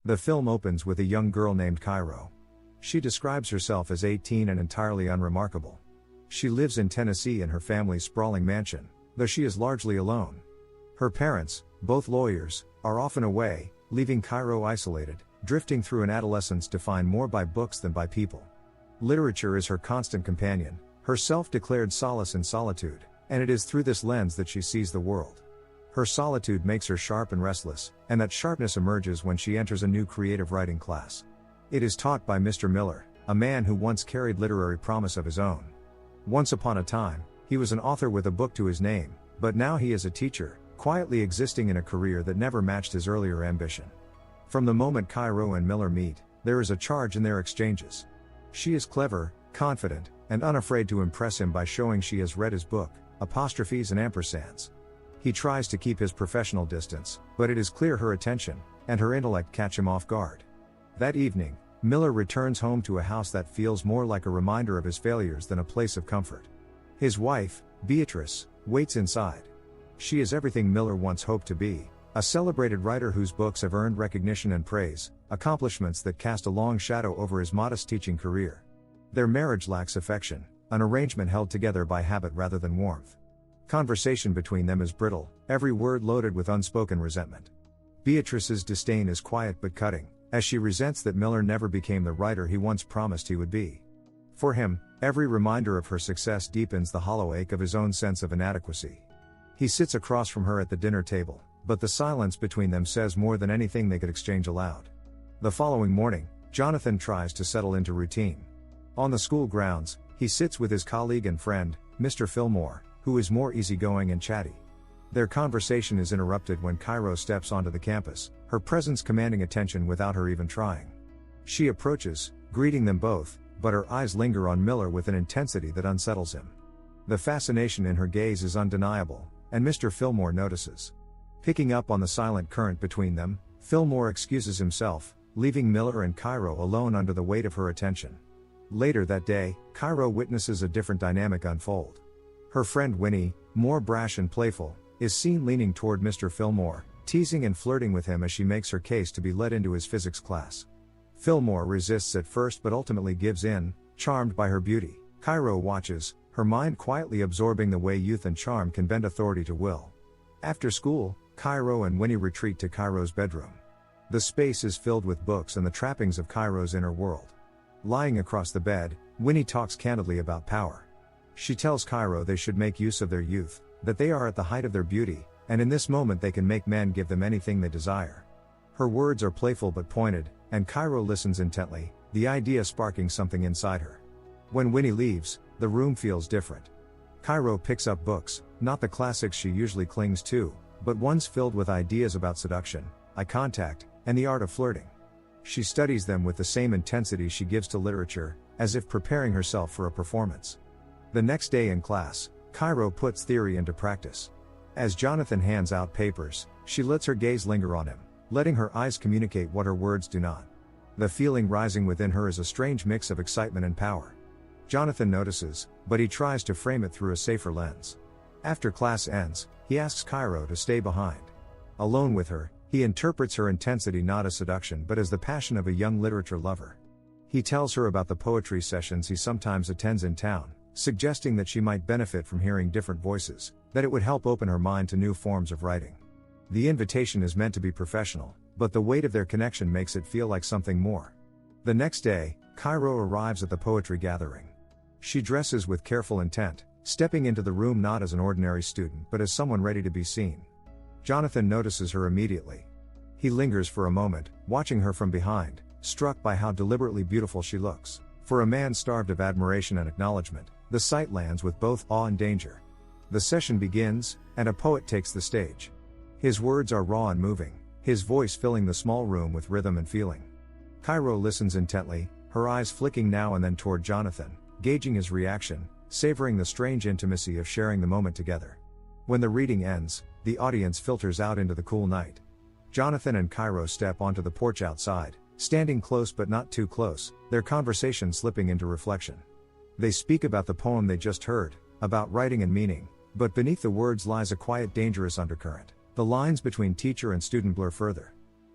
The film opens with a young girl named Cairo. She describes herself as 18 and entirely unremarkable. She lives in Tennessee in her family's sprawling mansion, though she is largely alone. Her parents, both lawyers, are often away, leaving Cairo isolated, drifting through an adolescence defined more by books than by people. Literature is her constant companion, her self-declared solace in solitude, and it is through this lens that she sees the world. Her solitude makes her sharp and restless, and that sharpness emerges when she enters a new creative writing class. It is taught by Mr. Miller, a man who once carried literary promise of his own. Once upon a time, he was an author with a book to his name, but now he is a teacher, quietly existing in a career that never matched his earlier ambition. From the moment Cairo and Miller meet, there is a charge in their exchanges. She is clever, confident, and unafraid to impress him by showing she has read his book, apostrophes and ampersands. He tries to keep his professional distance, but it is clear her attention and her intellect catch him off guard. That evening, Miller returns home to a house that feels more like a reminder of his failures than a place of comfort. His wife, Beatrice, waits inside. She is everything Miller once hoped to be, a celebrated writer whose books have earned recognition and praise, accomplishments that cast a long shadow over his modest teaching career. Their marriage lacks affection, an arrangement held together by habit rather than warmth. Conversation between them is brittle, every word loaded with unspoken resentment. Beatrice's disdain is quiet but cutting, as she resents that Miller never became the writer he once promised he would be. For him, every reminder of her success deepens the hollow ache of his own sense of inadequacy. He sits across from her at the dinner table, but the silence between them says more than anything they could exchange aloud. The following morning, Jonathan tries to settle into routine. On the school grounds, he sits with his colleague and friend, Mr. Fillmore, who is more easygoing and chatty. Their conversation is interrupted when Cairo steps onto the campus, her presence commanding attention without her even trying. She approaches, greeting them both, but her eyes linger on Miller with an intensity that unsettles him. The fascination in her gaze is undeniable, and Mr. Fillmore notices. Picking up on the silent current between them, Fillmore excuses himself, leaving Miller and Cairo alone under the weight of her attention. Later that day, Cairo witnesses a different dynamic unfold. Her friend Winnie, more brash and playful, is seen leaning toward Mr. Fillmore, teasing and flirting with him as she makes her case to be let into his physics class. Fillmore resists at first but ultimately gives in, charmed by her beauty. Cairo watches, her mind quietly absorbing the way youth and charm can bend authority to will. After school, Cairo and Winnie retreat to Cairo's bedroom. The space is filled with books and the trappings of Cairo's inner world. Lying across the bed, Winnie talks candidly about power. She tells Cairo they should make use of their youth, that they are at the height of their beauty, and in this moment they can make men give them anything they desire. Her words are playful but pointed, and Cairo listens intently, the idea sparking something inside her. When Winnie leaves, the room feels different. Cairo picks up books, not the classics she usually clings to, but ones filled with ideas about seduction, eye contact, and the art of flirting. She studies them with the same intensity she gives to literature, as if preparing herself for a performance. The next day in class, Cairo puts theory into practice. As Jonathan hands out papers, she lets her gaze linger on him, letting her eyes communicate what her words do not. The feeling rising within her is a strange mix of excitement and power. Jonathan notices, but he tries to frame it through a safer lens. After class ends, he asks Cairo to stay behind. Alone with her, he interprets her intensity not as seduction but as the passion of a young literature lover. He tells her about the poetry sessions he sometimes attends in town, suggesting that she might benefit from hearing different voices, that it would help open her mind to new forms of writing. The invitation is meant to be professional, but the weight of their connection makes it feel like something more. The next day, Cairo arrives at the poetry gathering. She dresses with careful intent, stepping into the room not as an ordinary student but as someone ready to be seen. Jonathan notices her immediately. He lingers for a moment, watching her from behind, struck by how deliberately beautiful she looks. For a man starved of admiration and acknowledgement, the sight lands with both awe and danger. The session begins, and a poet takes the stage. His words are raw and moving, his voice filling the small room with rhythm and feeling. Cairo listens intently, her eyes flicking now and then toward Jonathan, gauging his reaction, savoring the strange intimacy of sharing the moment together. When the reading ends, the audience filters out into the cool night. Jonathan and Cairo step onto the porch outside, standing close but not too close, their conversation slipping into reflection. They speak about the poem they just heard, about writing and meaning, but beneath the words lies a quiet, dangerous undercurrent. The lines between teacher and student blur further.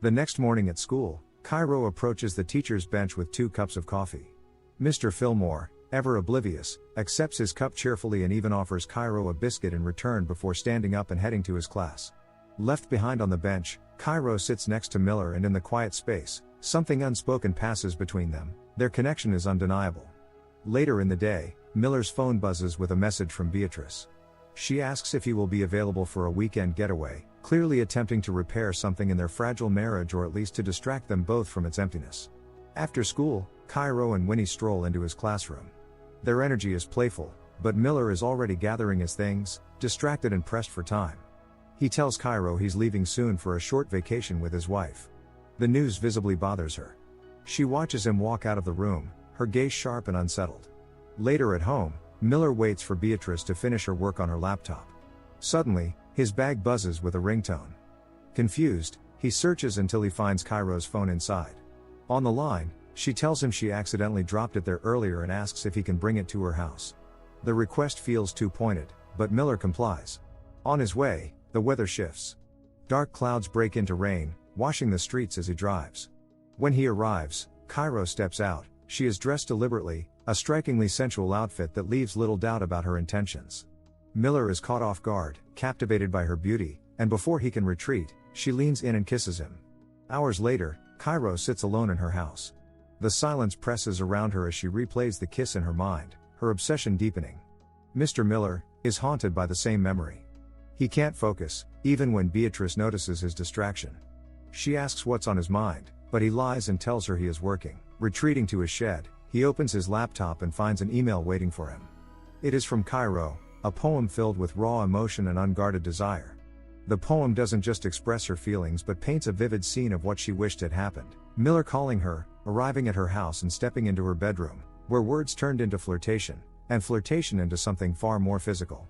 The next morning at school, Cairo approaches the teacher's bench with 2 cups of coffee. Mr. Fillmore, ever oblivious, accepts his cup cheerfully and even offers Cairo a biscuit in return before standing up and heading to his class. Left behind on the bench, Cairo sits next to Miller, and in the quiet space, something unspoken passes between them. Their connection is undeniable. Later in the day, Miller's phone buzzes with a message from Beatrice. She asks if he will be available for a weekend getaway, clearly attempting to repair something in their fragile marriage, or at least to distract them both from its emptiness. After school, Cairo and Winnie stroll into his classroom. Their energy is playful, but Miller is already gathering his things, distracted and pressed for time. He tells Cairo he's leaving soon for a short vacation with his wife. The news visibly bothers her. She watches him walk out of the room, her gaze sharp and unsettled. Later at home, Miller waits for Beatrice to finish her work on her laptop. Suddenly, his bag buzzes with a ringtone. Confused, he searches until he finds Cairo's phone inside. On the line, she tells him she accidentally dropped it there earlier and asks if he can bring it to her house. The request feels too pointed, but Miller complies. On his way, the weather shifts. Dark clouds break into rain, washing the streets as he drives. When he arrives, Cairo steps out. She is dressed deliberately, a strikingly sensual outfit that leaves little doubt about her intentions. Miller is caught off guard, captivated by her beauty, and before he can retreat, she leans in and kisses him. Hours later, Cairo sits alone in her house. The silence presses around her as she replays the kiss in her mind, her obsession deepening. Mr. Miller is haunted by the same memory. He can't focus, even when Beatrice notices his distraction. She asks what's on his mind, but he lies and tells her he is working. Retreating to his shed, he opens his laptop and finds an email waiting for him. It is from Cairo, a poem filled with raw emotion and unguarded desire. The poem doesn't just express her feelings but paints a vivid scene of what she wished had happened. Miller calling her, arriving at her house and stepping into her bedroom, where words turned into flirtation, and flirtation into something far more physical.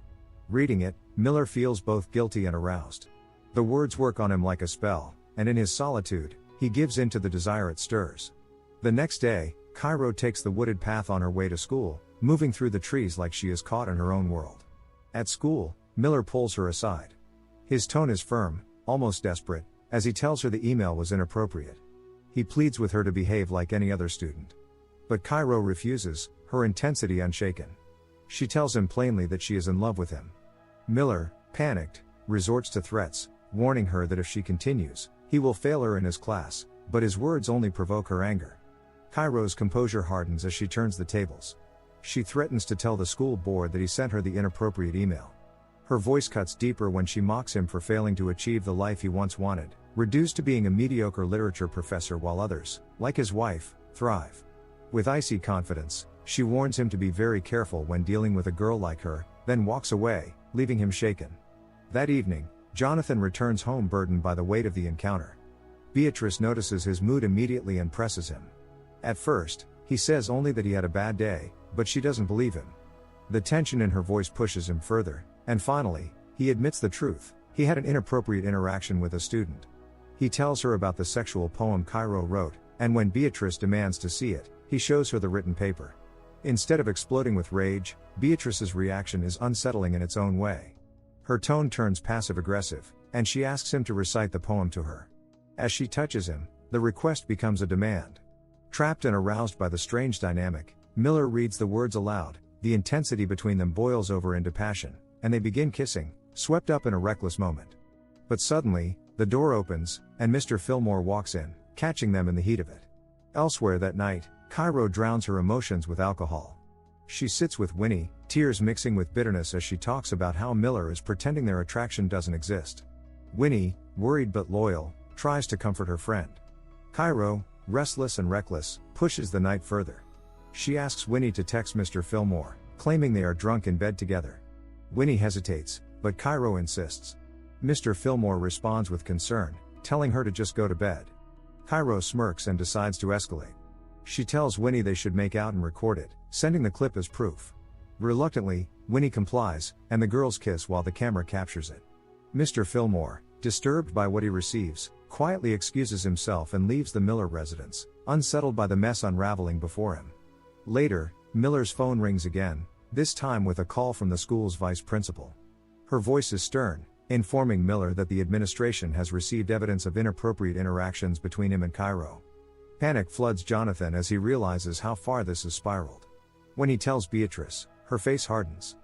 Reading it, Miller feels both guilty and aroused. The words work on him like a spell, and in his solitude, he gives in to the desire it stirs. The next day, Cairo takes the wooded path on her way to school, moving through the trees like she is caught in her own world. At school, Miller pulls her aside. His tone is firm, almost desperate, as he tells her the email was inappropriate. He pleads with her to behave like any other student. But Cairo refuses, her intensity unshaken. She tells him plainly that she is in love with him. Miller, panicked, resorts to threats, warning her that if she continues, he will fail her in his class, but his words only provoke her anger. Cairo's composure hardens as she turns the tables. She threatens to tell the school board that he sent her the inappropriate email. Her voice cuts deeper when she mocks him for failing to achieve the life he once wanted, reduced to being a mediocre literature professor while others, like his wife, thrive. With icy confidence, she warns him to be very careful when dealing with a girl like her, then walks away, leaving him shaken. That evening, Jonathan returns home burdened by the weight of the encounter. Beatrice notices his mood immediately and presses him. At first, he says only that he had a bad day, but she doesn't believe him. The tension in her voice pushes him further, and finally, he admits the truth. He had an inappropriate interaction with a student. He tells her about the sexual poem Cairo wrote, and when Beatrice demands to see it, he shows her the written paper. Instead of exploding with rage, Beatrice's reaction is unsettling in its own way. Her tone turns passive-aggressive, and she asks him to recite the poem to her. As she touches him, the request becomes a demand. Trapped and aroused by the strange dynamic, Miller reads the words aloud. The intensity between them boils over into passion, and they begin kissing, swept up in a reckless moment. But suddenly, the door opens, and Mr. Fillmore walks in, catching them in the heat of it. Elsewhere that night, Cairo drowns her emotions with alcohol. She sits with Winnie, tears mixing with bitterness as she talks about how Miller is pretending their attraction doesn't exist. Winnie, worried but loyal, tries to comfort her friend. Cairo, restless and reckless, pushes the night further. She asks Winnie to text Mr. Fillmore, claiming they are drunk in bed together. Winnie hesitates, but Cairo insists. Mr. Fillmore responds with concern, telling her to just go to bed. Cairo smirks and decides to escalate. She tells Winnie they should make out and record it, sending the clip as proof. Reluctantly, Winnie complies, and the girls kiss while the camera captures it. Mr. Fillmore, disturbed by what he receives, quietly excuses himself and leaves the Miller residence, unsettled by the mess unraveling before him. Later, Miller's phone rings again, this time with a call from the school's vice principal. Her voice is stern, informing Miller that the administration has received evidence of inappropriate interactions between him and Cairo. Panic floods Jonathan as he realizes how far this has spiraled. When he tells Beatrice, her face hardens.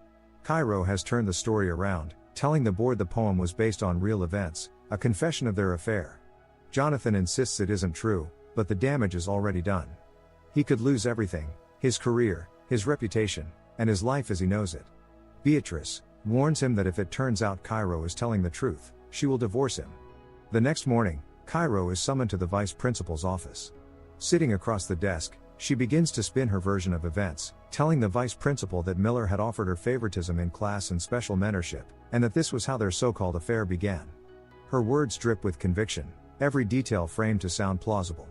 Cairo has turned the story around, telling the board the poem was based on real events, a confession of their affair. Jonathan insists it isn't true, but the damage is already done. He could lose everything: his career, his reputation, and his life as he knows it. Beatrice warns him that if it turns out Cairo is telling the truth, she will divorce him. The next morning, Cairo is summoned to the vice principal's office. Sitting across the desk, she begins to spin her version of events, telling the vice principal that Miller had offered her favoritism in class and special mentorship, and that this was how their so-called affair began. Her words drip with conviction, every detail framed to sound plausible.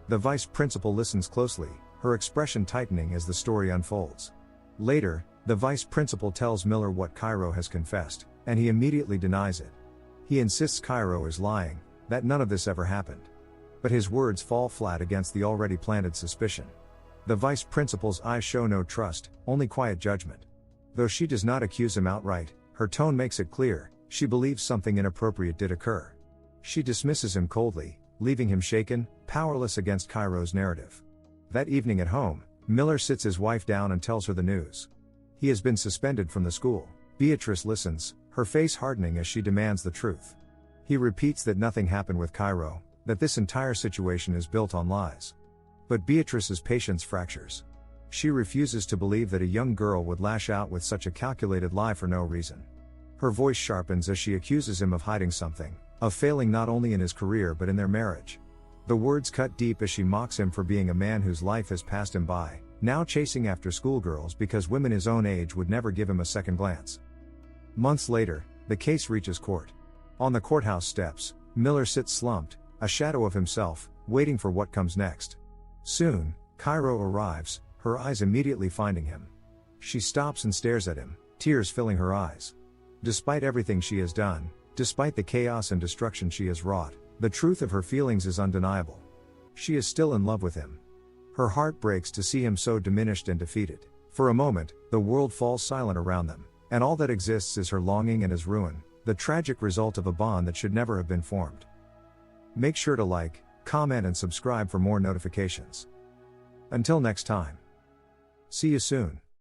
The vice principal listens closely, her expression tightening as the story unfolds. Later, the vice principal tells Miller what Cairo has confessed, and he immediately denies it. He insists Cairo is lying, that none of this ever happened. But his words fall flat against the already planted suspicion. The vice principal's eyes show no trust, only quiet judgment. Though she does not accuse him outright, her tone makes it clear, she believes something inappropriate did occur. She dismisses him coldly, leaving him shaken, powerless against Cairo's narrative. That evening at home, Miller sits his wife down and tells her the news. He has been suspended from the school. Beatrice listens, her face hardening as she demands the truth. He repeats that nothing happened with Cairo, that this entire situation is built on lies. But Beatrice's patience fractures. She refuses to believe that a young girl would lash out with such a calculated lie for no reason. Her voice sharpens as she accuses him of hiding something, of failing not only in his career but in their marriage. The words cut deep as she mocks him for being a man whose life has passed him by, now chasing after schoolgirls because women his own age would never give him a second glance. Months later, the case reaches court. On the courthouse steps, Miller sits slumped, a shadow of himself, waiting for what comes next. Soon, Cairo arrives, her eyes immediately finding him. She stops and stares at him, tears filling her eyes. Despite everything she has done, despite the chaos and destruction she has wrought, the truth of her feelings is undeniable. She is still in love with him. Her heart breaks to see him so diminished and defeated. For a moment, the world falls silent around them, and all that exists is her longing and his ruin, the tragic result of a bond that should never have been formed. Make sure to like, comment and subscribe for more notifications. Until next time. See you soon.